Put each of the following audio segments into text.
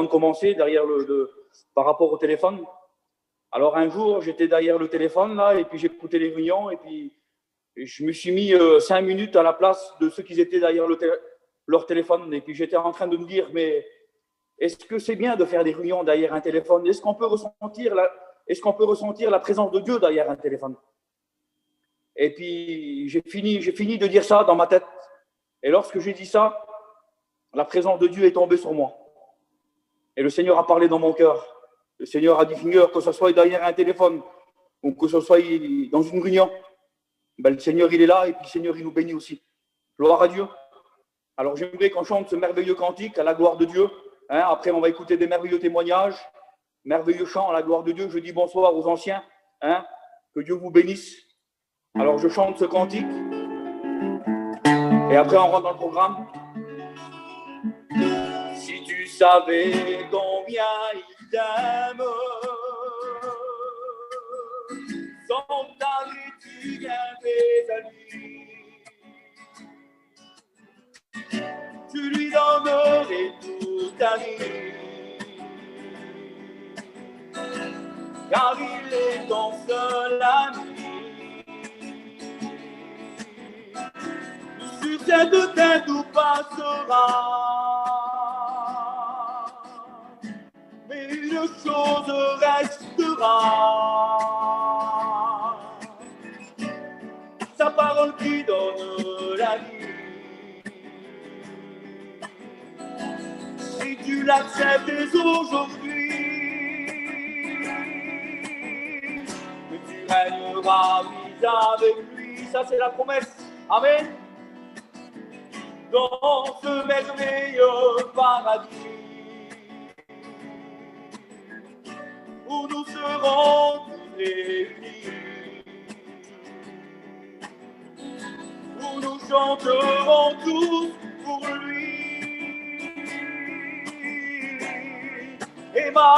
de commencer, par rapport au téléphone. Alors un jour, j'étais derrière le téléphone, là, et puis j'écoutais les réunions, et puis je me suis mis 5 minutes à la place de ceux qui étaient derrière leur téléphone, et puis j'étais en train de me dire, mais est-ce que c'est bien de faire des réunions derrière un téléphone? Est-ce qu'on peut ressentir la présence de Dieu derrière un téléphone? Et puis j'ai fini de dire ça dans ma tête. Et lorsque j'ai dit ça, la présence de Dieu est tombée sur moi. Et le Seigneur a parlé dans mon cœur. Le Seigneur a dit, Seigneur, que ce soit derrière un téléphone ou que ce soit dans une réunion, ben, le Seigneur, il est là et puis le Seigneur, il nous bénit aussi. Gloire à Dieu. Alors, j'aimerais qu'on chante ce merveilleux cantique à la gloire de Dieu. Après, on va écouter des merveilleux témoignages, merveilleux chants à la gloire de Dieu. Je dis bonsoir aux anciens. Que Dieu vous bénisse. Alors, je chante ce cantique. Et après, on rentre dans le programme. Si tu savais combien il t'aime, sans t'arrêter, tu viens tes amis. Tu lui donnerais toute ta vie, car il est ton seul ami. Sur cette terre tout passera, mais une chose restera, sa parole qui donne la vie. Si tu l'acceptes aujourd'hui, que tu règneras avec lui, ça c'est la promesse. Amen. Dans ce merveilleux paradis, où nous serons tous réunis, où nous chanterons tous pour lui. Emmanuel,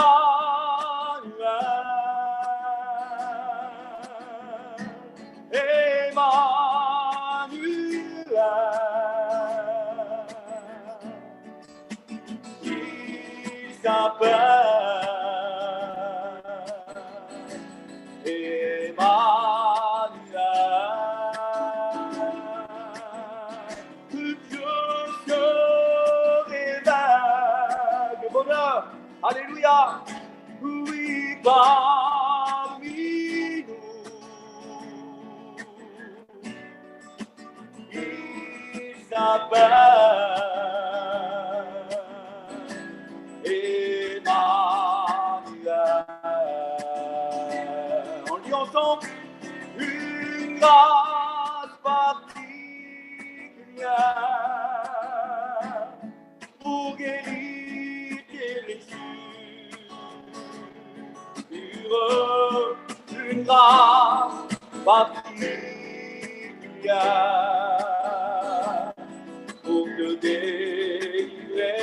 il s'appelle Emmanuel, que Dieu se révèle. Le bonheur, alléluia, oui, parmi nous, il s'appelle ensemble, une grâce particulière pour guérir tes blessures, une grâce particulière pour te délivrer.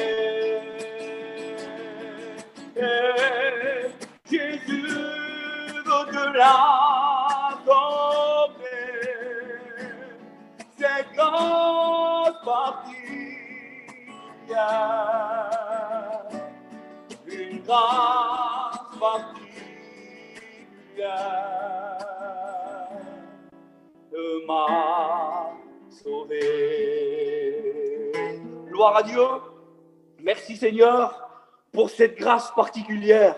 Jésus veut te l'accorder, cette grâce particulière, une grâce particulière de m'a sauvé. Gloire à Dieu. Merci Seigneur pour cette grâce particulière.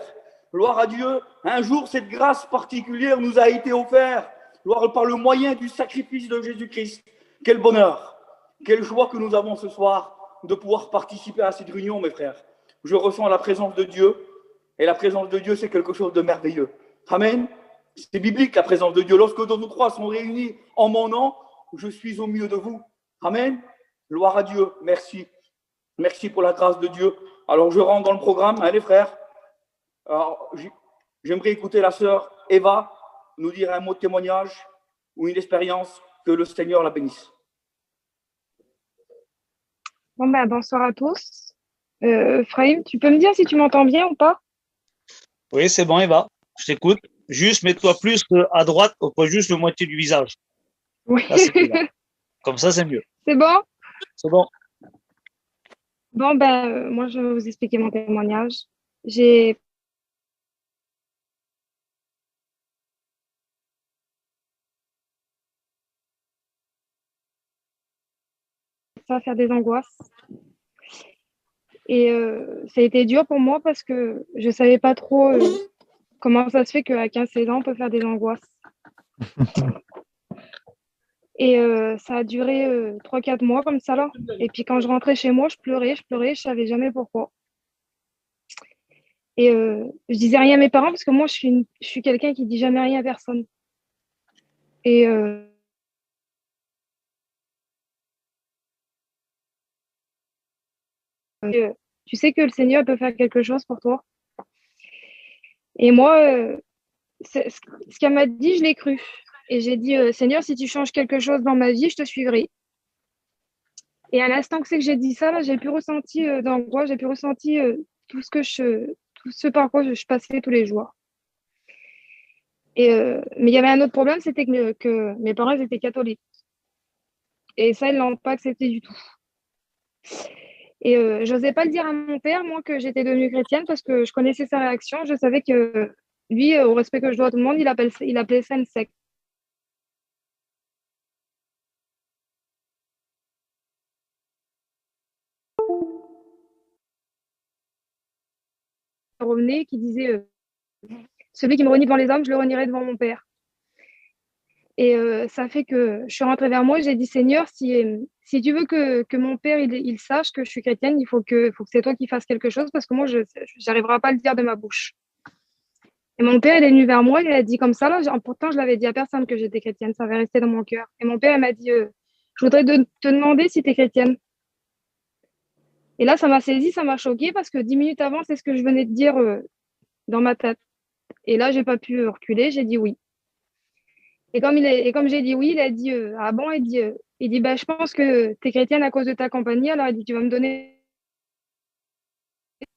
Gloire à Dieu, un jour cette grâce particulière nous a été offerte, gloire par le moyen du sacrifice de Jésus-Christ. Quel bonheur, quelle joie que nous avons ce soir de pouvoir participer à cette réunion, mes frères. Je ressens la présence de Dieu, et la présence de Dieu, c'est quelque chose de merveilleux. Amen. C'est biblique, la présence de Dieu. Lorsque nous trois sont réunis en mon nom, je suis au milieu de vous. Amen. Gloire à Dieu, merci. Merci pour la grâce de Dieu. Alors, je rentre dans le programme, les frères. Alors, j'aimerais écouter la sœur Eva nous dire un mot de témoignage ou une expérience, que le Seigneur la bénisse. Bon, bonsoir à tous. Frahim, tu peux me dire si tu m'entends bien ou pas? Oui, c'est bon, Eva. Je t'écoute. Juste, mets-toi plus à droite, juste le moitié du visage. Oui. Là, comme ça, c'est mieux. C'est bon? C'est bon. Bon, ben, moi, je vais vous expliquer mon témoignage. J'ai commencé à faire des angoisses. Et ça a été dur pour moi parce que je savais pas trop comment ça se fait qu'à 15-16 ans, on peut faire des angoisses. Et ça a duré 3-4 mois comme ça là. Et puis quand je rentrais chez moi, je savais jamais pourquoi. Et je disais rien à mes parents parce que moi, je suis quelqu'un qui dit jamais rien à personne. Et tu sais que le Seigneur peut faire quelque chose pour toi. Et moi, ce qu'elle m'a dit, je l'ai cru. Et j'ai dit, Seigneur, si tu changes quelque chose dans ma vie, je te suivrai. Et à l'instant que c'est que j'ai dit ça, là, j'ai pu ressentir d'angoisse, j'ai pu ressentir tout ce par quoi je passais tous les jours. Et, mais il y avait un autre problème, c'était que mes parents ils étaient catholiques. Et ça, ils ne l'ont pas accepté du tout. Et je n'osais pas le dire à mon père, moi, que j'étais devenue chrétienne parce que je connaissais sa réaction. Je savais que lui, au respect que je dois à tout le monde, il appelait ça une secte. Revenait, qui disait celui qui me renie devant les hommes, je le renierai devant mon père. Et ça fait que je suis rentrée vers moi et j'ai dit Seigneur, si tu veux que mon père il sache que je suis chrétienne, il faut que c'est toi qui fasses quelque chose parce que moi, je n'arriverai pas à le dire de ma bouche. Et mon père, il est venu vers moi, il a dit comme ça, là, pourtant je l'avais dit à personne que j'étais chrétienne, ça avait resté dans mon cœur. Et mon père, il m'a dit je voudrais te demander si tu es chrétienne. Et là, ça m'a saisi, ça m'a choquée parce que 10 minutes avant, c'est ce que je venais de dire dans ma tête. Et là, j'ai pas pu reculer, j'ai dit oui. Et comme j'ai dit oui, il a dit ah bon, il dit bah, je pense que tu es chrétienne à cause de ta compagnie, alors il dit tu vas me donner. Je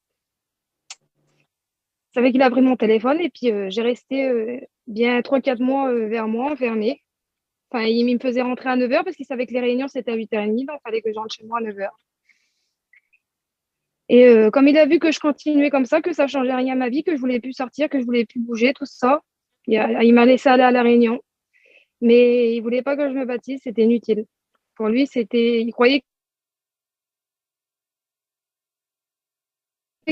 savais qu'il a pris mon téléphone et puis j'ai resté bien 3-4 mois vers moi, enfermée. Enfin, il me faisait rentrer à 9h parce qu'il savait que les réunions c'était à 8h30, donc il fallait que je rentre chez moi à 9h. Et comme il a vu que je continuais comme ça, que ça ne changeait rien à ma vie, que je voulais plus sortir, que je voulais plus bouger, tout ça, il m'a laissé aller à la réunion. Mais il voulait pas que je me baptise, c'était inutile. Pour lui, il croyait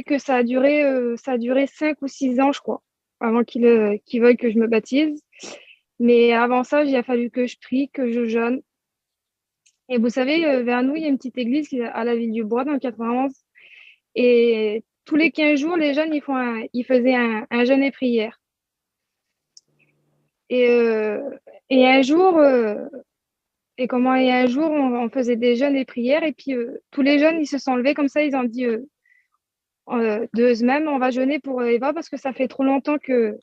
que ça a duré 5 ou 6 ans, je crois, avant qu'il veuille que je me baptise. Mais avant ça, il a fallu que je prie, que je jeûne. Et vous savez, vers nous, il y a une petite église à la ville du Bois, dans le 91. Et tous les 15 jours, les jeunes, ils faisaient un jeûne et prière. Et, et un jour, on faisait des jeûnes et prières. Et puis, tous les jeunes, ils se sont levés comme ça, ils ont dit d'eux-mêmes, on va jeûner pour Eva parce que ça fait trop longtemps que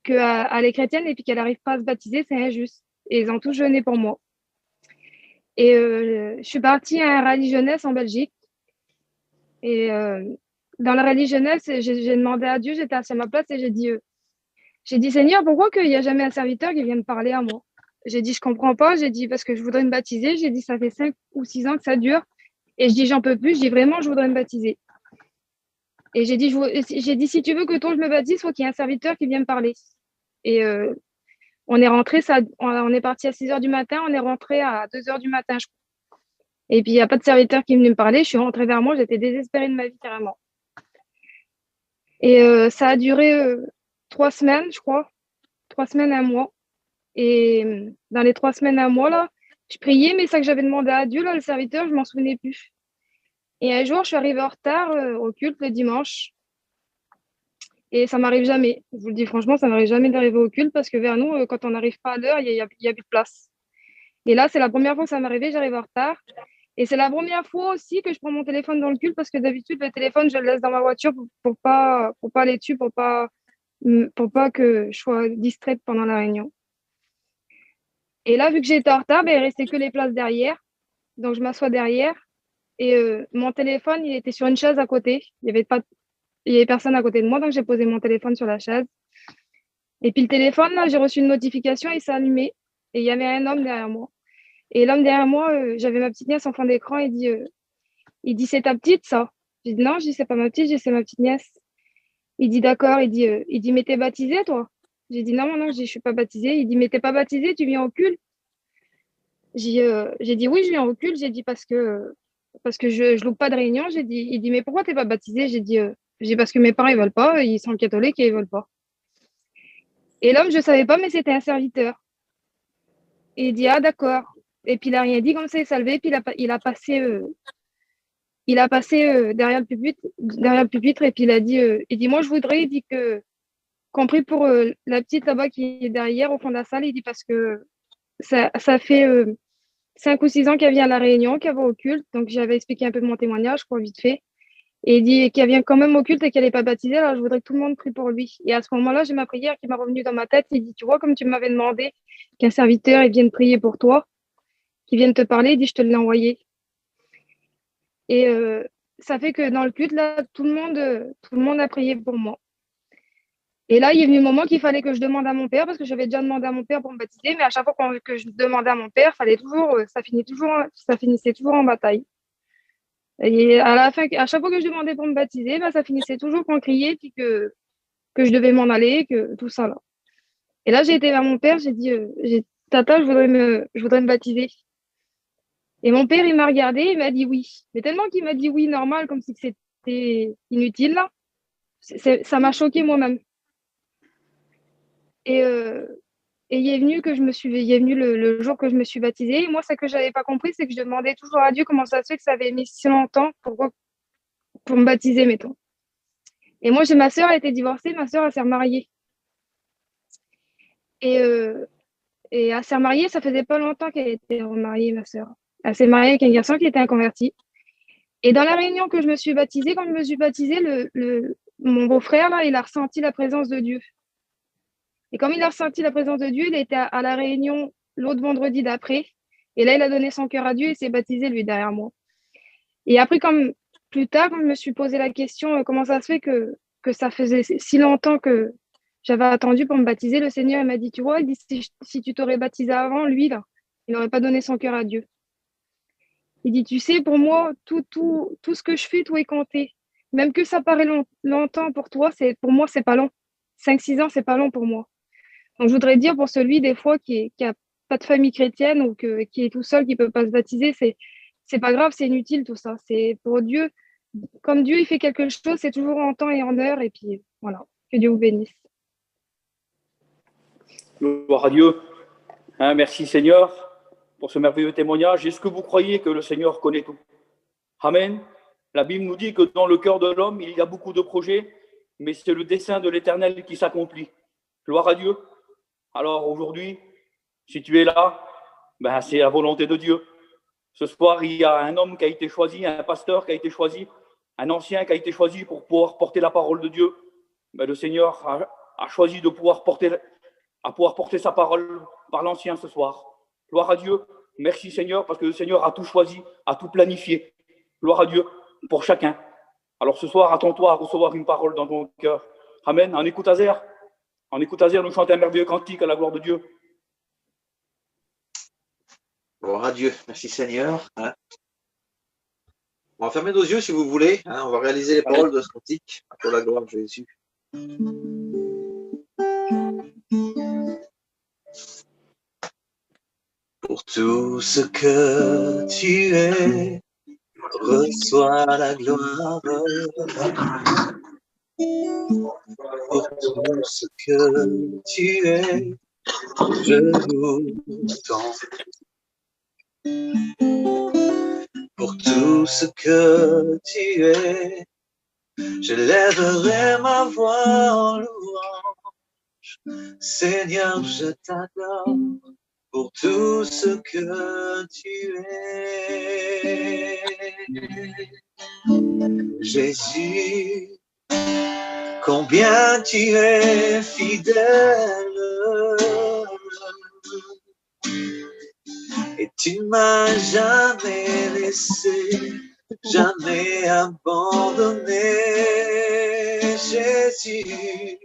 elle est chrétienne et puis qu'elle n'arrive pas à se baptiser, c'est injuste. Et ils ont tous jeûné pour moi. Et je suis partie à un rallye jeunesse en Belgique. Et dans le rallye jeunesse, j'ai demandé à Dieu, j'étais assise à ma place et j'ai dit Seigneur, pourquoi qu'il n'y a jamais un serviteur qui vient me parler à moi? J'ai dit, je comprends pas. J'ai dit, parce que je voudrais me baptiser. J'ai dit, ça fait 5 ou 6 ans que ça dure. Et je dis, j'en peux plus. Je dis, vraiment, je voudrais me baptiser. Et j'ai dit, si tu veux que toi, je me baptise, il faut qu'il y ait un serviteur qui vienne me parler. Et on est rentré, on est parti à 6h du matin, on est rentré à 2h du matin, je crois. Et puis, il n'y a pas de serviteur qui est venu me parler. Je suis rentrée vers moi, j'étais désespérée de ma vie, carrément. Et ça a duré 3 semaines, je crois. 3 semaines, un mois. Et dans les 3 semaines, un mois, là, je priais, mais ça que j'avais demandé à Dieu, là, le serviteur, je m'en souvenais plus. Et un jour, je suis arrivée en retard au culte le dimanche. Et ça m'arrive jamais. Je vous le dis franchement, ça m'arrive jamais d'arriver au culte parce que vers nous, quand on n'arrive pas à l'heure, il y a plus de place. Et là, c'est la première fois que ça m'est arrivé, j'arrive en retard. Et c'est la première fois aussi que je prends mon téléphone dans le culte parce que d'habitude, le téléphone, je le laisse dans ma voiture pour pas aller dessus, pour pas que je sois distraite pendant la réunion. Et là, vu que j'étais en retard, il restait que les places derrière. Donc, je m'assois derrière. Et mon téléphone, il était sur une chaise à côté. Il y avait personne à côté de moi, donc j'ai posé mon téléphone sur la chaise. Et puis le téléphone, là, j'ai reçu une notification, il s'est allumé. Et il y avait un homme derrière moi. Et l'homme derrière moi, j'avais ma petite nièce en fond d'écran, il Il dit, c'est ta petite, ça? J'ai dit, non, je dis, c'est pas ma petite, j'ai dit, c'est ma petite nièce. Il dit, d'accord. Il dit, mais t'es baptisée, toi? J'ai dit, non, non, je dis, je suis pas baptisée. Il dit, mais t'es pas baptisée, tu viens au culte? J'ai dit, oui, je viens au culte. J'ai dit, parce que je loupe pas de réunion. Il dit, mais pourquoi t'es pas baptisée? J'ai dit, parce que mes parents, ils veulent pas. Ils sont catholiques et ils veulent pas. Et l'homme, je savais pas, mais c'était un serviteur. Et il dit, ah, d'accord. Et puis, il a rien dit, comme ça, il s'est levé, puis il a passé derrière le pupitre, et puis il dit, moi, je voudrais, il dit qu'on prie pour la petite là-bas qui est derrière, au fond de la salle. Il dit, parce que ça fait 5 ou 6 ans qu'elle vient à la Réunion, qu'elle va au culte. Donc, j'avais expliqué un peu mon témoignage, quoi, vite fait. Et il dit qu'elle vient quand même au culte et qu'elle n'est pas baptisée, alors je voudrais que tout le monde prie pour lui. Et à ce moment-là, j'ai ma prière qui m'est revenue dans ma tête. Il dit, tu vois, comme tu m'avais demandé qu'un serviteur il vienne prier pour toi, qu'il vienne te parler, il dit, je te l'ai envoyé. Et ça fait que dans le culte, là, tout le monde a prié pour moi. Et là, il est venu le moment qu'il fallait que je demande à mon père, parce que j'avais déjà demandé à mon père pour me baptiser, mais à chaque fois que je demandais à mon père, ça finissait toujours en bataille. Et à la fin, à chaque fois que je demandais pour me baptiser, ça finissait toujours qu'on criait, puis que je devais m'en aller, que tout ça là. Et là, j'ai été vers mon père, j'ai dit, Tata, je voudrais me baptiser. Et mon père, il m'a regardé, il m'a dit oui. Mais tellement qu'il m'a dit oui normal, comme si c'était inutile, là, ça m'a choqué moi-même. Et il est venu le jour que je me suis baptisée. Et moi, ce que je n'avais pas compris, c'est que je demandais toujours à Dieu comment ça se fait que ça avait mis si longtemps pour me baptiser, mettons. Et moi, j'ai ma sœur, elle était divorcée, ma sœur, elle s'est remariée. Et elle s'est remariée, ça faisait pas longtemps qu'elle était remariée, ma sœur. Elle s'est mariée avec un garçon qui était inconverti. Et dans la réunion que je me suis baptisée, quand je me suis baptisée, mon beau-frère, là, il a ressenti la présence de Dieu. Et comme il a ressenti la présence de Dieu, il était à la réunion l'autre vendredi d'après. Et là, il a donné son cœur à Dieu et s'est baptisé, lui, derrière moi. Et après, plus tard, quand je me suis posé la question, comment ça se fait que ça faisait si longtemps que j'avais attendu pour me baptiser, le Seigneur m'a dit, tu vois, il dit, si tu t'aurais baptisé avant, lui, là, il n'aurait pas donné son cœur à Dieu. Il dit, tu sais, pour moi, tout ce que je fais, tout est compté. Même que ça paraît longtemps pour toi, pour moi, c'est pas long. 5-6 ans, c'est pas long pour moi. Donc, je voudrais dire pour celui, des fois, qui a pas de famille chrétienne ou qui est tout seul, qui peut pas se baptiser, c'est pas grave, c'est inutile tout ça. C'est pour Dieu. Comme Dieu, il fait quelque chose, c'est toujours en temps et en heure. Et puis, voilà. Que Dieu vous bénisse. Gloire à Dieu. Merci Seigneur pour ce merveilleux témoignage. Est-ce que vous croyez que le Seigneur connaît tout? Amen. La Bible nous dit que dans le cœur de l'homme, il y a beaucoup de projets, mais c'est le dessein de l'Éternel qui s'accomplit. Gloire à Dieu. Alors aujourd'hui, si tu es là, c'est la volonté de Dieu. Ce soir, il y a un homme qui a été choisi, un pasteur qui a été choisi, un ancien qui a été choisi pour pouvoir porter la parole de Dieu. Le Seigneur a choisi de pouvoir porter sa parole par l'ancien ce soir. Gloire à Dieu. Merci Seigneur, parce que le Seigneur a tout choisi, a tout planifié. Gloire à Dieu pour chacun. Alors ce soir, attends-toi à recevoir une parole dans ton cœur. Amen. En écoute Azer, nous chantons un merveilleux cantique à la gloire de Dieu. Gloire à Dieu. Merci Seigneur. On va fermer nos yeux si vous voulez. On va réaliser les paroles de ce cantique pour la gloire de Jésus. Pour tout ce que tu es, reçois la gloire. Pour tout ce que tu es, je loue tant. Pour tout ce que tu es, je lèverai ma voix en louange. Seigneur, je t'adore pour tout ce que tu es. Jésus, combien tu es fidèle. Et tu m'as jamais laissé, jamais abandonné. Jésus,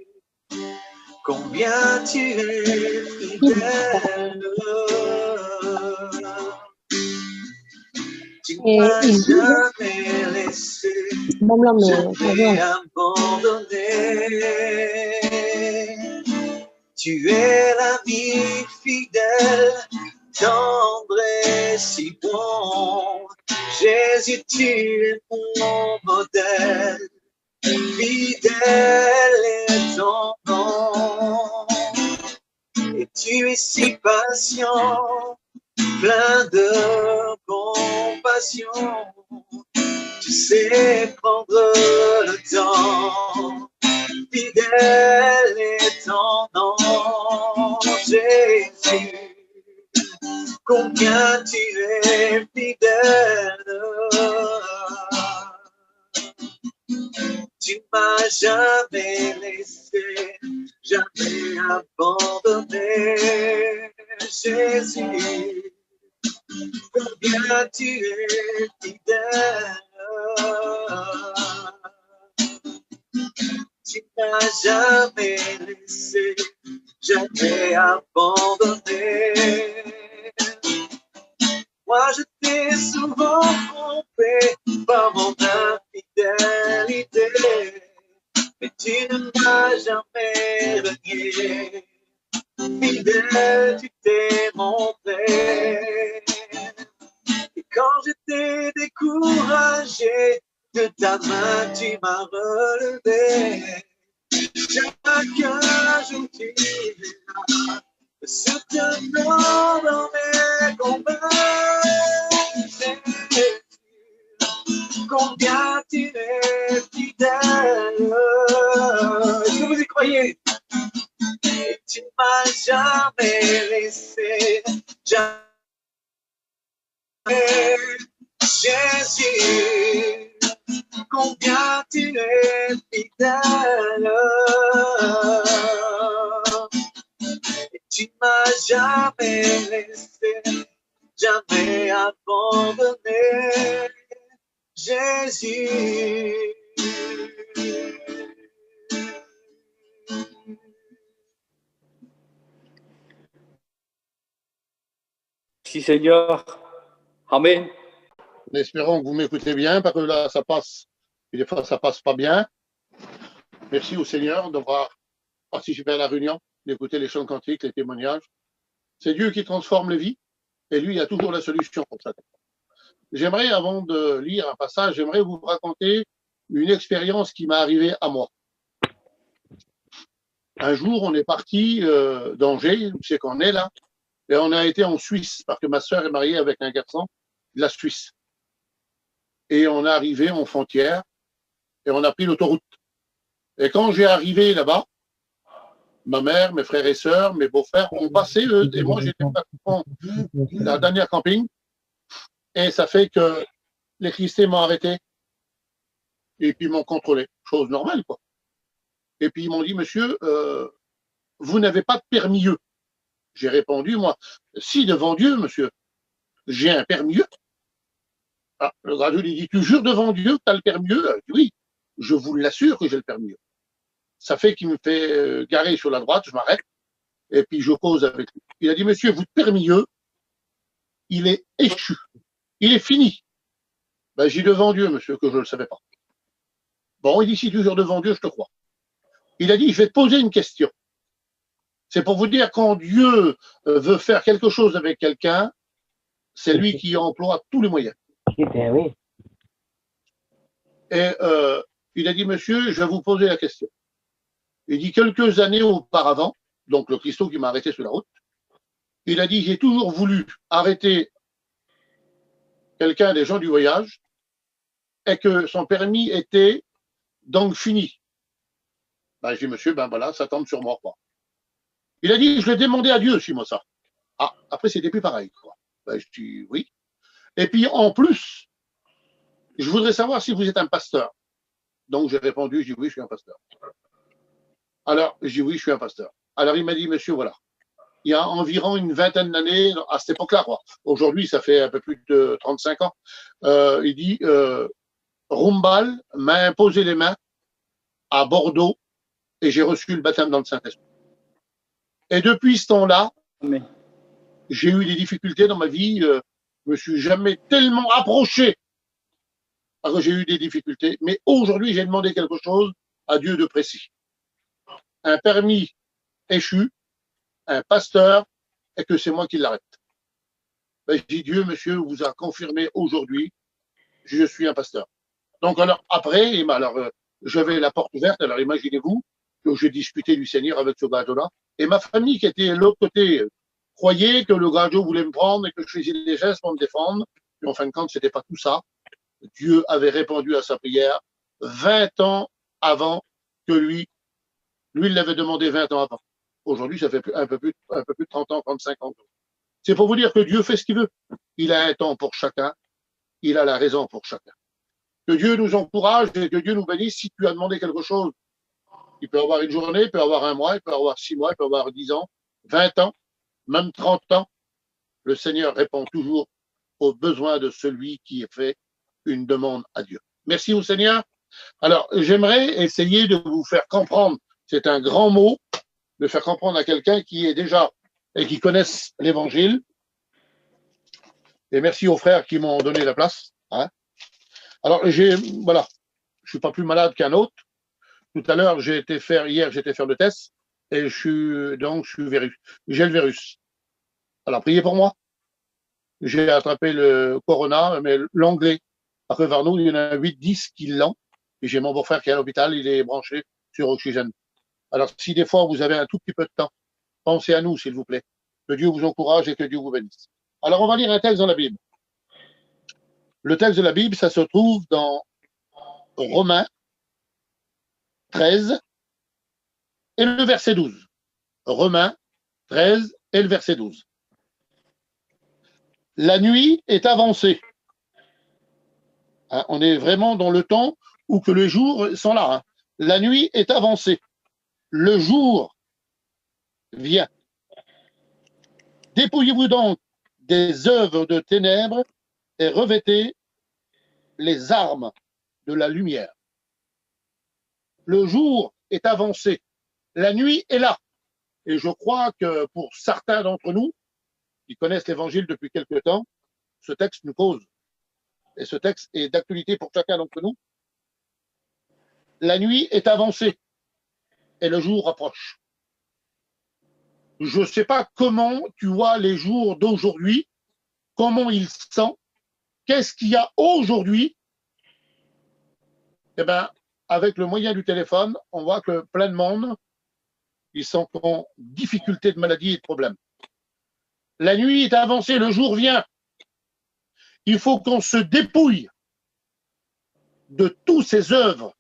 combien tu es fidèle. Tu m'as jamais laissé, jamais abandonné. Tu es l'ami fidèle, tendre et si bon. Jésus, tu es mon modèle, fidèle est ton nom. Et tu es si patient, plein de compassion. Tu sais prendre le temps, fidèle est ton nom, Jésus. Combien tu es fidèle. Tu m'as jamais laissé, jamais abandonné, Jésus. Combien tu es fidèle. Tu m'as jamais laissé, jamais abandonné. Moi, je t'ai souvent trompé par mon infidélité, mais tu ne m'as jamais renié. Fidèle, tu t'es montré. Et quand j'étais découragé, de ta main tu m'as relevé. Chaque jour tu es là, soutenant dans mes combats. Combien tu es fidèle. Est-ce que vous y croyez? Et tu ne m'as jamais laissé, jamais. Jésus, combien tu es fidèle. Et tu ne m'as jamais laissé, jamais abandonné, Jésus. Merci Seigneur. Amen. Espérons que vous m'écoutez bien, parce que là, ça passe. Et des fois, ça passe pas bien. Merci au Seigneur d'avoir participé à la réunion, d'écouter les chants cantiques, les témoignages. C'est Dieu qui transforme les vies, et lui, il a toujours la solution pour ça. J'aimerais, avant de lire un passage, j'aimerais vous raconter une expérience qui m'est arrivée à moi. Un jour, on est parti d'Angers, c'est qu'on est là, et on a été en Suisse, parce que ma sœur est mariée avec un garçon de la Suisse. Et on est arrivé en frontière, et on a pris l'autoroute. Et quand j'ai arrivé là-bas, ma mère, mes frères et sœurs, mes beaux-frères ont passé, eux, et moi j'étais pratiquement la dernière camping, et ça fait que les Christiens m'ont arrêté, et puis ils m'ont contrôlé, chose normale, quoi. Et puis ils m'ont dit, monsieur, vous n'avez pas de permis E. J'ai répondu, moi, si devant Dieu, monsieur, j'ai un permis E. Ah, le gars lui dit, tu jures devant Dieu que tu as le permis E? Oui, je vous l'assure que j'ai le permis E. Ça fait qu'il me fait garer sur la droite, je m'arrête, et puis je cause avec lui. Il a dit, monsieur, votre permis E, il est échu, il est fini. Ben, j'ai dit devant Dieu, monsieur, que je ne le savais pas. Bon, il dit, si tu jures devant Dieu, je te crois. Il a dit, je vais te poser une question. C'est pour vous dire, quand Dieu veut faire quelque chose avec quelqu'un, c'est lui qui emploie tous les moyens. Et il a dit, monsieur, je vais vous poser la question. Il dit, quelques années auparavant, donc le Christo qui m'a arrêté sur la route, il a dit, j'ai toujours voulu arrêter quelqu'un des gens du voyage et que son permis était donc fini. Ben, j'ai dit, monsieur, ben voilà, ça tombe sur moi, quoi. Il a dit, je l'ai demandé à Dieu, si moi ça. Ah, après, c'était plus pareil, quoi. Ben, je dis, oui. Et puis, en plus, je voudrais savoir si vous êtes un pasteur. Donc, j'ai répondu, je dis, oui, je suis un pasteur. Alors, je dis, oui, je suis un pasteur. Alors, il m'a dit, monsieur, voilà. Il y a environ une vingtaine d'années, à cette époque-là, quoi. Aujourd'hui, ça fait un peu plus de 35 ans. Il dit, Rumbal m'a imposé les mains à Bordeaux et j'ai reçu le baptême dans le Saint-Esprit. Et depuis ce temps-là, j'ai eu des difficultés dans ma vie Je me suis jamais tellement approché parce que j'ai eu des difficultés. Mais aujourd'hui, j'ai demandé quelque chose à Dieu de précis. Un permis échu, un pasteur, et que c'est moi qui l'arrête. Ben, je dis, Dieu, monsieur, vous a confirmé aujourd'hui, je suis un pasteur. Donc, alors, après, j'avais la porte ouverte. Alors, imaginez-vous que j'ai discuté du Seigneur avec ce gars-là. Et ma famille, qui était de l'autre côté, croyait que le gars voulait me prendre et que je faisais des gestes pour me défendre. Et en fin de compte, c'était pas tout ça. Dieu avait répondu à sa prière 20 ans avant que lui, il l'avait demandé 20 ans avant. Aujourd'hui, ça fait un peu plus de 30 ans, 35 ans. C'est pour vous dire que Dieu fait ce qu'il veut. Il a un temps pour chacun. Il a la raison pour chacun. Que Dieu nous encourage et que Dieu nous bénisse. Si tu as demandé quelque chose, il peut avoir une journée, il peut avoir un mois, il peut avoir 6 mois, il peut avoir 10 ans, 20 ans, même 30 ans. Le Seigneur répond toujours aux besoins de celui qui fait une demande à Dieu. Merci au Seigneur. Alors, j'aimerais essayer de vous faire comprendre, c'est un grand mot, de faire comprendre à quelqu'un qui est déjà et qui connaissent l'Évangile. Et merci aux frères qui m'ont donné la place. Hein. Alors, voilà, je suis pas plus malade qu'un autre. Tout à l'heure, hier, j'ai été faire le test et j'ai le virus. Alors, priez pour moi. J'ai attrapé le corona, mais l'anglais. Après, vers nous, il y en a 8-10 qui l'ont. Et j'ai mon beau-frère qui est à l'hôpital, il est branché sur oxygène. Alors, si des fois vous avez un tout petit peu de temps, pensez à nous, s'il vous plaît. Que Dieu vous encourage et que Dieu vous bénisse. Alors, on va lire un texte dans la Bible. Le texte de la Bible, ça se trouve dans Romains 13 et le verset 12. Romains 13 et le verset 12. La nuit est avancée. Hein, on est vraiment dans le temps où que les jours sont là. Hein. La nuit est avancée. Le jour vient. Dépouillez-vous donc des œuvres de ténèbres et revêtez les armes de la lumière. Le jour est avancé. La nuit est là. Et je crois que pour certains d'entre nous, qui connaissent l'Évangile depuis quelque temps, ce texte nous cause. Et ce texte est d'actualité pour chacun d'entre nous. La nuit est avancée et le jour approche. Je ne sais pas comment tu vois les jours d'aujourd'hui, comment ils sont, qu'est-ce qu'il y a aujourd'hui. Eh bien, avec le moyen du téléphone, on voit que plein de monde, ils sont en difficulté de maladie et de problèmes. La nuit est avancée, le jour vient. Il faut qu'on se dépouille de toutes ces œuvres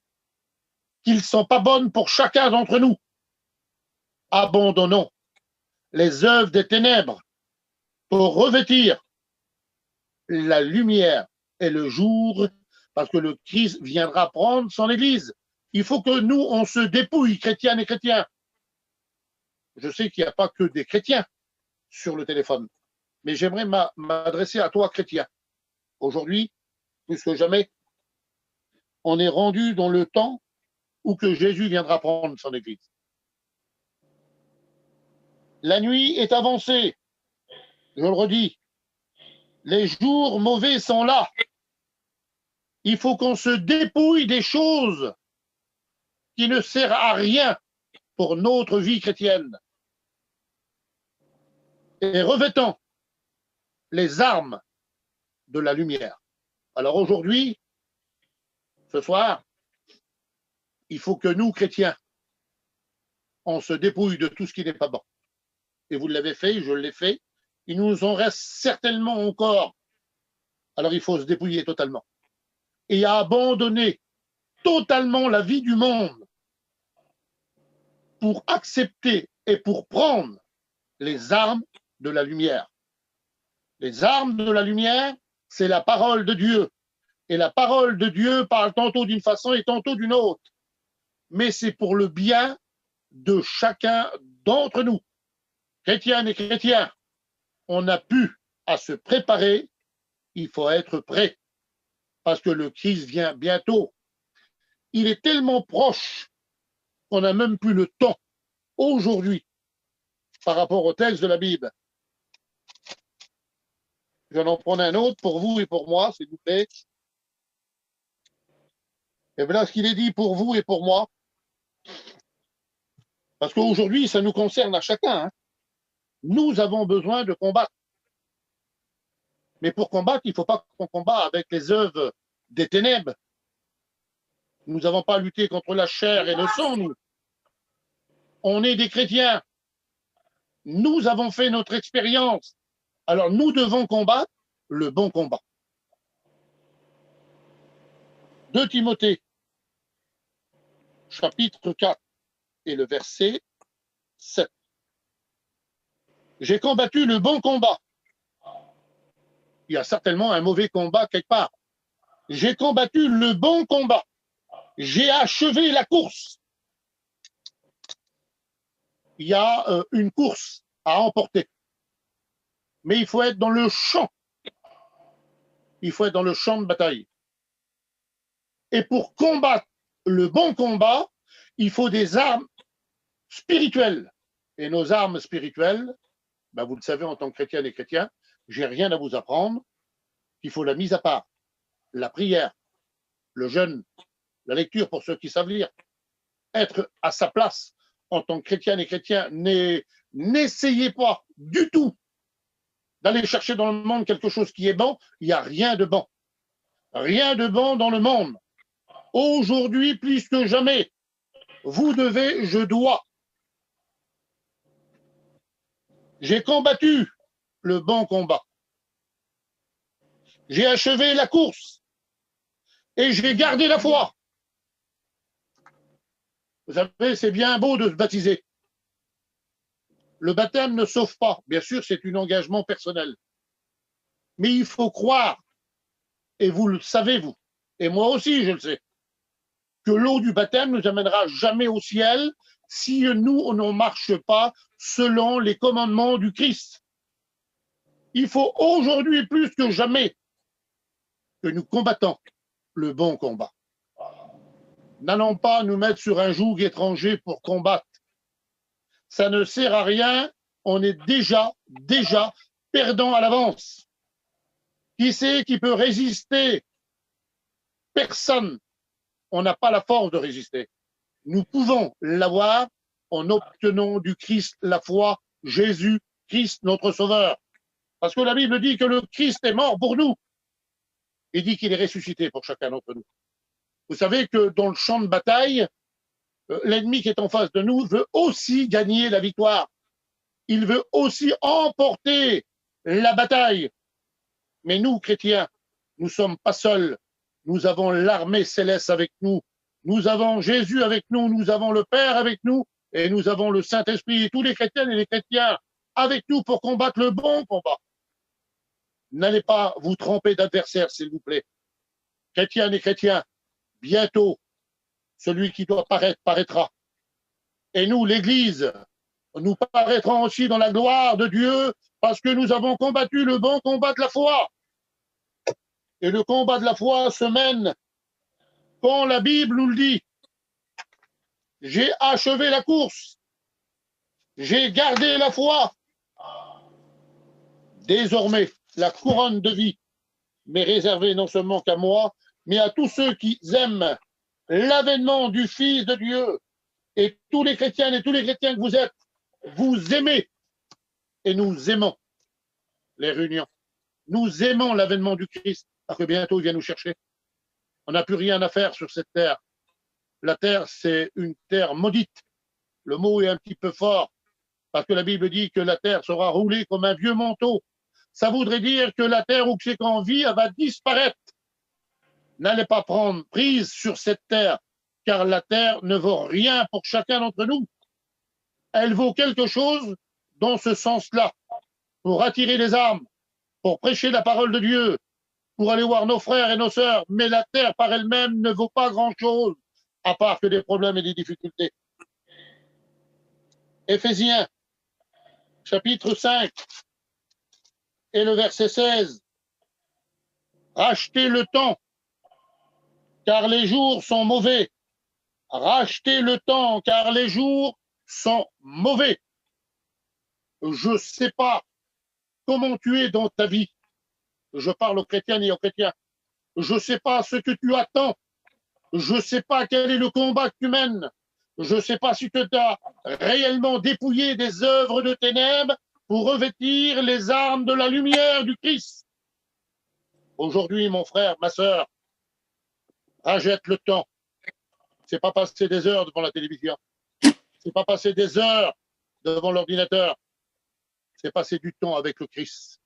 qui ne sont pas bonnes pour chacun d'entre nous. Abandonnons les œuvres des ténèbres pour revêtir la lumière et le jour, parce que le Christ viendra prendre son Église. Il faut que nous, on se dépouille, chrétiennes et chrétiens. Je sais qu'il n'y a pas que des chrétiens sur le téléphone, mais j'aimerais m'adresser à toi, chrétien. Aujourd'hui, plus que jamais, on est rendu dans le temps où que Jésus viendra prendre son Église. La nuit est avancée. Je le redis. Les jours mauvais sont là. Il faut qu'on se dépouille des choses qui ne servent à rien pour notre vie chrétienne. Et revêtons les armes de la lumière. Alors aujourd'hui, ce soir, il faut que nous, chrétiens, on se dépouille de tout ce qui n'est pas bon. Et vous l'avez fait, je l'ai fait. Il nous en reste certainement encore. Alors il faut se dépouiller totalement. Et abandonner totalement la vie du monde pour accepter et pour prendre les armes de la lumière. Les armes de la lumière, c'est la parole de Dieu. Et la parole de Dieu parle tantôt d'une façon et tantôt d'une autre. Mais c'est pour le bien de chacun d'entre nous. Chrétiennes et chrétiens, on a pu à se préparer, il faut être prêt. Parce que le Christ vient bientôt. Il est tellement proche qu'on n'a même plus le temps aujourd'hui par rapport au texte de la Bible. Je vais en prendre un autre pour vous et pour moi, s'il vous plaît. Et voilà ce qu'il est dit pour vous et pour moi. Parce qu'aujourd'hui, ça nous concerne à chacun. Hein. Nous avons besoin de combattre. Mais pour combattre, il ne faut pas qu'on combatte avec les œuvres des ténèbres. Nous n'avons pas lutté contre la chair et le sang, nous. On est des chrétiens. Nous avons fait notre expérience. Alors nous devons combattre le bon combat. 2 Timothée, chapitre 4 et le verset 7. J'ai combattu le bon combat. Il y a certainement un mauvais combat quelque part. J'ai combattu le bon combat. J'ai achevé la course. Il y a une course à emporter. Mais il faut être dans le champ. Il faut être dans le champ de bataille. Et pour combattre le bon combat, il faut des armes spirituelles. Et nos armes spirituelles, ben vous le savez en tant que chrétienne et chrétien, j'ai rien à vous apprendre. Il faut la mise à part, la prière, le jeûne, la lecture pour ceux qui savent lire. Être à sa place en tant que chrétienne et chrétien, n'essayez pas du tout d'aller chercher dans le monde quelque chose qui est bon. Il n'y a rien de bon. Rien de bon dans le monde. Aujourd'hui, plus que jamais, vous devez, je dois. J'ai combattu le bon combat. J'ai achevé la course et j'ai gardé la foi. Vous savez, c'est bien beau de se baptiser. Le baptême ne sauve pas. Bien sûr, c'est un engagement personnel. Mais il faut croire, et vous le savez, vous, et moi aussi, je le sais, que l'eau du baptême ne nous amènera jamais au ciel si nous, on ne marche pas selon les commandements du Christ. Il faut aujourd'hui plus que jamais que nous combattons le bon combat. N'allons pas nous mettre sur un joug étranger pour combattre. Ça ne sert à rien, on est déjà perdant à l'avance. Qui c'est qui peut résister? Personne. On n'a pas la force de résister. Nous pouvons l'avoir en obtenant du Christ la foi, Jésus, Christ notre Sauveur. Parce que la Bible dit que le Christ est mort pour nous. Il dit qu'il est ressuscité pour chacun d'entre nous. Vous savez que dans le champ de bataille, l'ennemi qui est en face de nous veut aussi gagner la victoire. Il veut aussi emporter la bataille. Mais nous, chrétiens, nous ne sommes pas seuls. Nous avons l'armée céleste avec nous. Nous avons Jésus avec nous. Nous avons le Père avec nous. Et nous avons le Saint-Esprit et tous les chrétiennes et les chrétiens avec nous pour combattre le bon combat. N'allez pas vous tromper d'adversaire, s'il vous plaît. Chrétiennes et chrétiens, bientôt, celui qui doit paraître, paraîtra. Et nous, l'Église, nous paraîtrons aussi dans la gloire de Dieu parce que nous avons combattu le bon combat de la foi. Et le combat de la foi se mène quand la Bible nous le dit. J'ai achevé la course. J'ai gardé la foi. Désormais, la couronne de vie m'est réservée non seulement qu'à moi, mais à tous ceux qui aiment l'avènement du Fils de Dieu. Et tous les chrétiens et tous les chrétiens que vous êtes, vous aimez et nous aimons les réunions. Nous aimons l'avènement du Christ, parce que bientôt il vient nous chercher. On n'a plus rien à faire sur cette terre. La terre, c'est une terre maudite. Le mot est un petit peu fort, parce que la Bible dit que la terre sera roulée comme un vieux manteau. Ça voudrait dire que la terre où c'est qu'on vit, elle va disparaître. N'allez pas prendre prise sur cette terre, car la terre ne vaut rien pour chacun d'entre nous. Elle vaut quelque chose dans ce sens-là, pour attirer les âmes, pour prêcher la parole de Dieu, pour aller voir nos frères et nos sœurs. Mais la terre par elle-même ne vaut pas grand-chose, à part que des problèmes et des difficultés. Éphésiens, chapitre 5, et le verset 16. Rachetez le temps, car les jours sont mauvais. Rachetez le temps, car les jours sont mauvais. Je ne sais pas comment tu es dans ta vie. Je parle aux chrétiennes et aux chrétiens. Je ne sais pas ce que tu attends. Je ne sais pas quel est le combat que tu mènes. Je ne sais pas si tu as réellement dépouillé des œuvres de ténèbres pour revêtir les armes de la lumière du Christ. Aujourd'hui, mon frère, ma sœur, rachète le temps. C'est pas passer des heures devant la télévision. C'est pas passer des heures devant l'ordinateur. C'est passer du temps avec le Christ.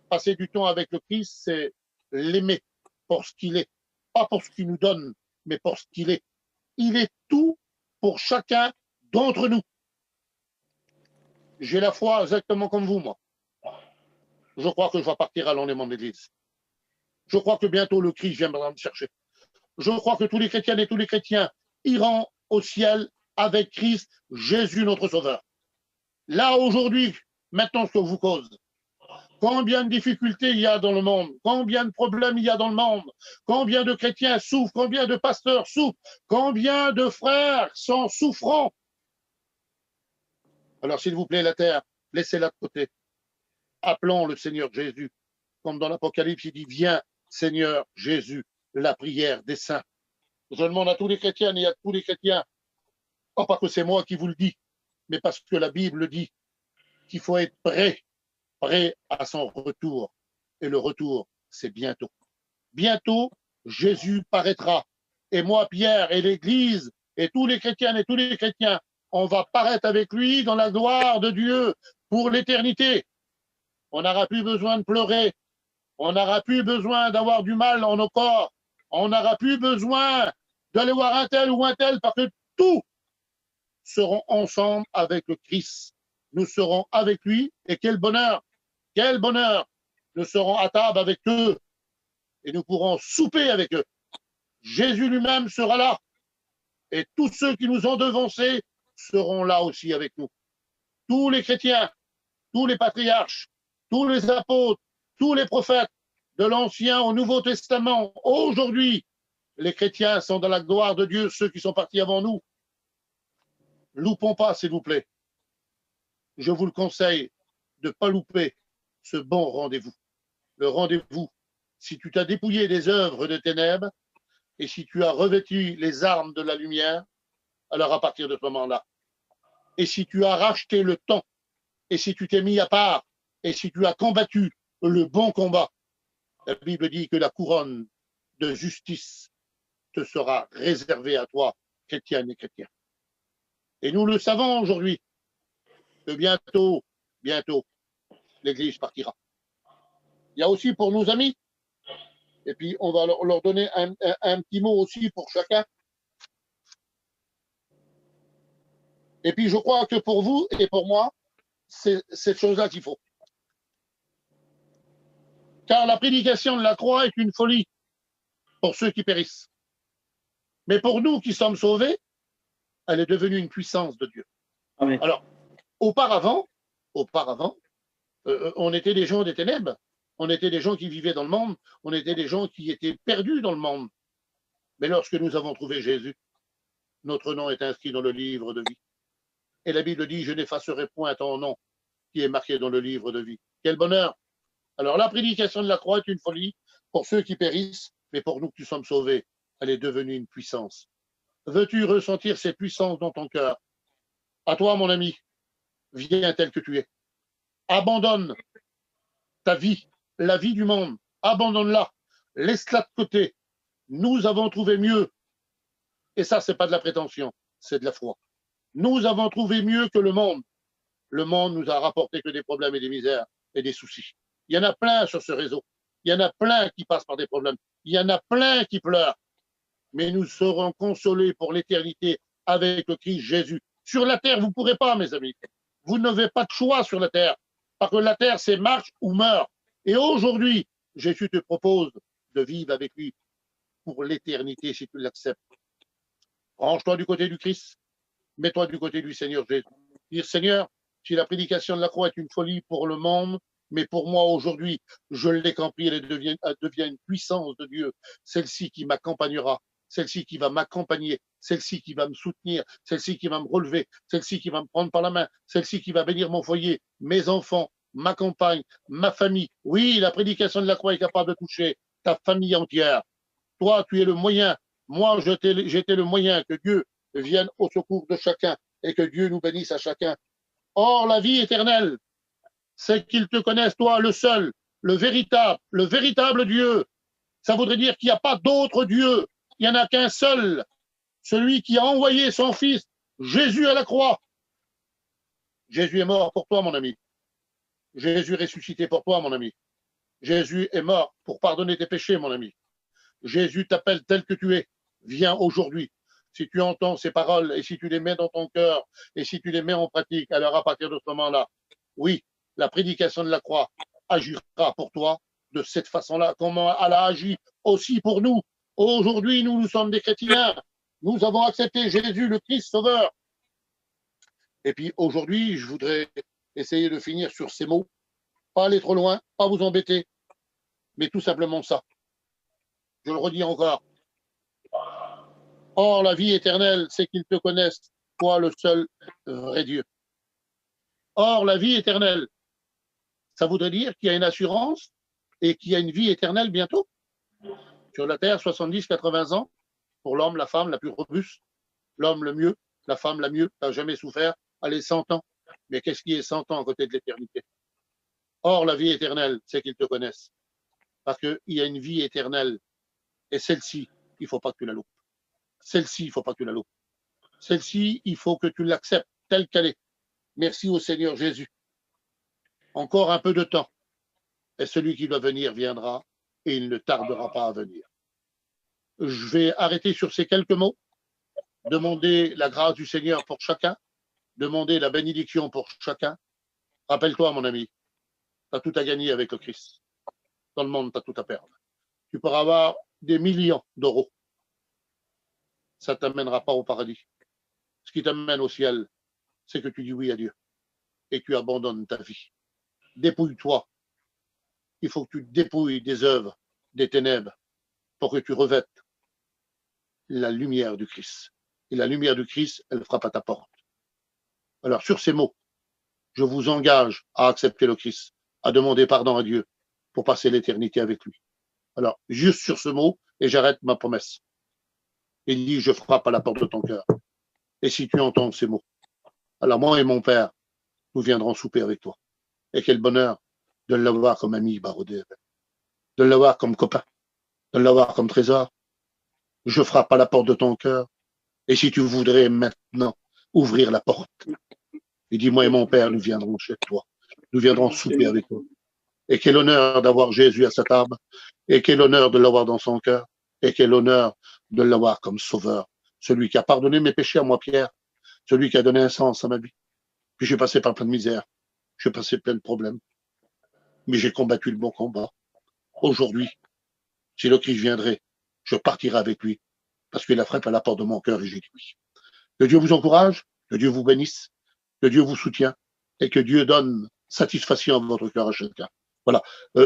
Passer du temps avec le Christ, c'est l'aimer pour ce qu'il est. Pas pour ce qu'il nous donne, mais pour ce qu'il est. Il est tout pour chacun d'entre nous. J'ai la foi exactement comme vous, moi. Je crois que je vais partir à l'enlèvement de l'Église. Je crois que bientôt le Christ viendra me chercher. Je crois que tous les chrétiennes et tous les chrétiens iront au ciel avec Christ, Jésus notre Sauveur. Là, aujourd'hui, maintenant, ce que vous cause, combien de difficultés il y a dans le monde, combien de problèmes il y a dans le monde, combien de chrétiens souffrent, combien de pasteurs souffrent, combien de frères sont souffrants. Alors, s'il vous plaît, la terre, laissez-la de côté. Appelons le Seigneur Jésus. Comme dans l'Apocalypse, il dit, viens, Seigneur Jésus, la prière des saints. Je demande à tous les chrétiens et à tous les chrétiens, pas parce que c'est moi qui vous le dis, mais parce que la Bible dit qu'il faut être prêt à son retour. Et le retour, c'est bientôt. Bientôt, Jésus paraîtra. Et moi, Pierre, et l'Église, et tous les chrétiens et tous les chrétiens, on va paraître avec lui dans la gloire de Dieu pour l'éternité. On n'aura plus besoin de pleurer. On n'aura plus besoin d'avoir du mal en nos corps. On n'aura plus besoin d'aller voir un tel ou un tel parce que tous seront ensemble avec le Christ. Nous serons avec lui et quel bonheur, quel bonheur. Nous serons à table avec eux et nous pourrons souper avec eux. Jésus lui-même sera là et tous ceux qui nous ont devancés seront là aussi avec nous. Tous les chrétiens, tous les patriarches, tous les apôtres, tous les prophètes de l'Ancien au Nouveau Testament, aujourd'hui, les chrétiens sont dans la gloire de Dieu, ceux qui sont partis avant nous. Loupons pas, s'il vous plaît. Je vous le conseille de ne pas louper ce bon rendez-vous. Le rendez-vous, si tu t'as dépouillé des œuvres de ténèbres et si tu as revêtu les armes de la lumière, alors à partir de ce moment-là, et si tu as racheté le temps, et si tu t'es mis à part, et si tu as combattu le bon combat, la Bible dit que la couronne de justice te sera réservée à toi, chrétienne et chrétien. Et nous le savons aujourd'hui, que bientôt, l'Église partira. Il y a aussi pour nos amis, et puis on va leur donner un petit mot aussi pour chacun. Et puis je crois que pour vous et pour moi, c'est cette chose-là qu'il faut. Car la prédication de la croix est une folie pour ceux qui périssent. Mais pour nous qui sommes sauvés, elle est devenue une puissance de Dieu. Amen. Alors, auparavant, on était des gens des ténèbres, on était des gens qui vivaient dans le monde, on était des gens qui étaient perdus dans le monde. Mais lorsque nous avons trouvé Jésus, notre nom est inscrit dans le livre de vie. Et la Bible dit, je n'effacerai point ton nom qui est marqué dans le livre de vie. Quel bonheur! Alors la prédication de la croix est une folie pour ceux qui périssent, mais pour nous qui sommes sauvés, elle est devenue une puissance. Veux-tu ressentir ces puissances dans ton cœur? À toi, mon ami, viens tel que tu es. Abandonne ta vie, la vie du monde. Abandonne-la. Laisse-la de côté. Nous avons trouvé mieux. Et ça, c'est pas de la prétention, c'est de la foi. Nous avons trouvé mieux que le monde. Le monde nous a rapporté que des problèmes et des misères et des soucis. Il y en a plein sur ce réseau. Il y en a plein qui passent par des problèmes. Il y en a plein qui pleurent. Mais nous serons consolés pour l'éternité avec le Christ Jésus. Sur la terre, vous ne pourrez pas, mes amis. Vous n'avez pas de choix sur la terre. Parce que la terre, c'est marche ou meurt. Et aujourd'hui, Jésus te propose de vivre avec lui pour l'éternité si tu l'acceptes. Range-toi du côté du Christ. Mets-toi du côté du Seigneur Jésus. Dire, Seigneur, si la prédication de la croix est une folie pour le monde, mais pour moi aujourd'hui, je l'ai compris, elle devient une puissance de Dieu. Celle-ci qui m'accompagnera, celle-ci qui va m'accompagner, celle-ci qui va me soutenir, celle-ci qui va me relever, celle-ci qui va me prendre par la main, celle-ci qui va bénir mon foyer, mes enfants, ma compagne, ma famille. Oui, la prédication de la croix est capable de toucher ta famille entière. Toi, tu es le moyen. Moi, j'étais le moyen que Dieu vienne au secours de chacun et que Dieu nous bénisse à chacun. Or, la vie éternelle, c'est qu'ils te connaissent, toi, le seul, le véritable Dieu. Ça voudrait dire qu'il n'y a pas d'autre Dieu. Il n'y en a qu'un seul, celui qui a envoyé son Fils, Jésus à la croix. Jésus est mort pour toi, mon ami. Jésus est ressuscité pour toi, mon ami. Jésus est mort pour pardonner tes péchés, mon ami. Jésus t'appelle tel que tu es. Viens aujourd'hui. Si tu entends ces paroles et si tu les mets dans ton cœur et si tu les mets en pratique, alors à partir de ce moment-là, oui, la prédication de la croix agira pour toi de cette façon-là, comment elle a agi aussi pour nous. Aujourd'hui, nous sommes des chrétiens. Nous avons accepté Jésus, le Christ Sauveur. Et puis aujourd'hui, je voudrais essayer de finir sur ces mots. Pas aller trop loin, pas vous embêter, mais tout simplement ça. Je le redis encore. Or, la vie éternelle, c'est qu'ils te connaissent, toi le seul vrai Dieu. Or, la vie éternelle, ça voudrait dire qu'il y a une assurance et qu'il y a une vie éternelle bientôt. Sur la terre, 70, 80 ans, pour l'homme, la femme la plus robuste, l'homme le mieux, la femme la mieux, n'a jamais souffert, allez, 100 ans. Mais qu'est-ce qui est 100 ans à côté de l'éternité? Or, la vie éternelle, c'est qu'ils te connaissent. Parce qu'il y a une vie éternelle. Et celle-ci, il ne faut pas que tu la loupes. Celle-ci, il ne faut pas que tu la loupes. Celle-ci, il faut que tu l'acceptes telle qu'elle est. Merci au Seigneur Jésus. Encore un peu de temps. Et celui qui doit venir viendra et il ne tardera pas à venir. Je vais arrêter sur ces quelques mots. Demander la grâce du Seigneur pour chacun. Demander la bénédiction pour chacun. Rappelle-toi, mon ami, tu as tout à gagner avec le Christ. Dans le monde, tu as tout à perdre. Tu pourras avoir des millions d'euros. Ça ne t'amènera pas au paradis. Ce qui t'amène au ciel, c'est que tu dis oui à Dieu et que tu abandonnes ta vie. Dépouille-toi. Il faut que tu te dépouilles des œuvres, des ténèbres, pour que tu revêtes la lumière du Christ. Et la lumière du Christ, elle frappe à ta porte. Alors, sur ces mots, je vous engage à accepter le Christ, à demander pardon à Dieu pour passer l'éternité avec lui. Alors, juste sur ce mot, et j'arrête ma promesse. Il dit, je frappe à la porte de ton cœur. Et si tu entends ces mots, alors moi et mon Père, nous viendrons souper avec toi. Et quel bonheur de l'avoir comme ami, Barodé, de l'avoir comme copain, de l'avoir comme trésor. Je frappe à la porte de ton cœur. Et si tu voudrais maintenant ouvrir la porte, il dit, moi et mon Père, nous viendrons chez toi. Nous viendrons souper avec toi. Et quel honneur d'avoir Jésus à sa table. Et quel honneur de l'avoir dans son cœur. Et quel honneur de l'avoir comme sauveur. Celui qui a pardonné mes péchés à moi, Pierre. Celui qui a donné un sens à ma vie. Puis j'ai passé par plein de misère. J'ai passé plein de problèmes. Mais j'ai combattu le bon combat. Aujourd'hui, si le Christ viendrait, je partirai avec lui. Parce qu'il a frappé à la porte de mon cœur et j'ai dit oui. Que Dieu vous encourage, que Dieu vous bénisse, que Dieu vous soutient et que Dieu donne satisfaction à votre cœur à chacun. Voilà.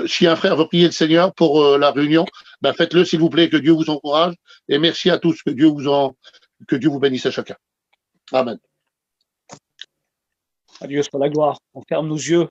Si un frère veut prier le Seigneur pour la réunion, ben faites-le s'il vous plaît, que Dieu vous encourage. Et merci à tous, que Dieu vous bénisse à chacun. Amen. À Dieu soit la gloire. On ferme nos yeux.